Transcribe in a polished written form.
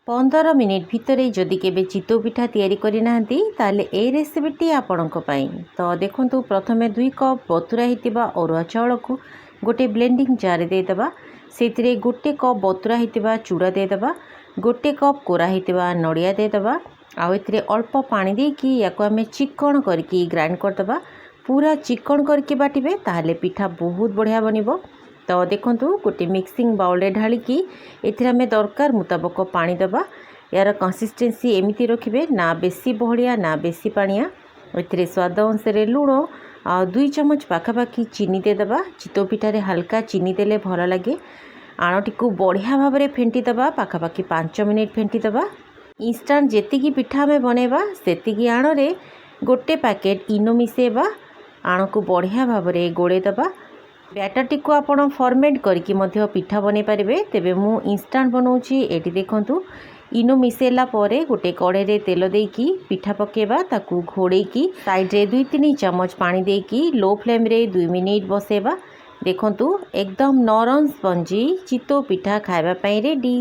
15 minute भितर जदि केबे चितौ पिठा तैयारी करना ताले ए रेसिपीटी आपणक पाई। तो देखंतु प्रथमे 2 कप बतुरा हितिबा अरुआ चाउल को गोटे ब्लेंडिंग जार देदेबा। सेतिरे गोटे कप बतुरा हितिबा चूड़ा देदेबा, गोटे कप कोरा हितिबा नड़िया देदेबा। आउ एथिरे अल्प पानी देकी याको आमे चिकन करके ग्राइंड करदेबा। पूरा चिकन करके बाटिबे ताहले पिठा बहुत बढ़िया बनिबो। तो देखंतु गोटे मिक्सिंग बाउल रे ढालिकी एथिरे आमे दरकार मुताबक पानी देबा। यार कंसिस्टेंसी एमिति रखिबे, ना बेसी बहलिया ना बेसी पानिया। एथिरे स्वाद अनुसार लुण आ 2 चम्मच पाखापाखी चीनी देदेबा। चितौ पिठारे हल्का चीनी देले भल लगे। आणटी को बढ़िया भाव में फेंटी देबा, पाखापाखी 5 मिनिट फेंटी देबा। इंस्टांट जेतिकी पिठा आमे बनेबा सेतिकी आण रे गोटे पैकेट इनो मिसेबा। आण को बढ़िया भाव में गोड़े देबा। बैटरटी को आपण फॉर्मेट करके मध्य पिठा बने पारिबे। तेबे मु इंस्टांट बनाउची। एटी देखंतु इनो मिसेला परे गोटे कड़े रे तेल देकी पिठा पकेबा, ताकू घोड़ेकी साइड रे 2-3 चम्मच पानी देकी लो फ्लेम रे 2 मिनिट बसेबा। देखंतु एकदम नरम स्पंजी चितौ पिठा खाइबा पई रेडी।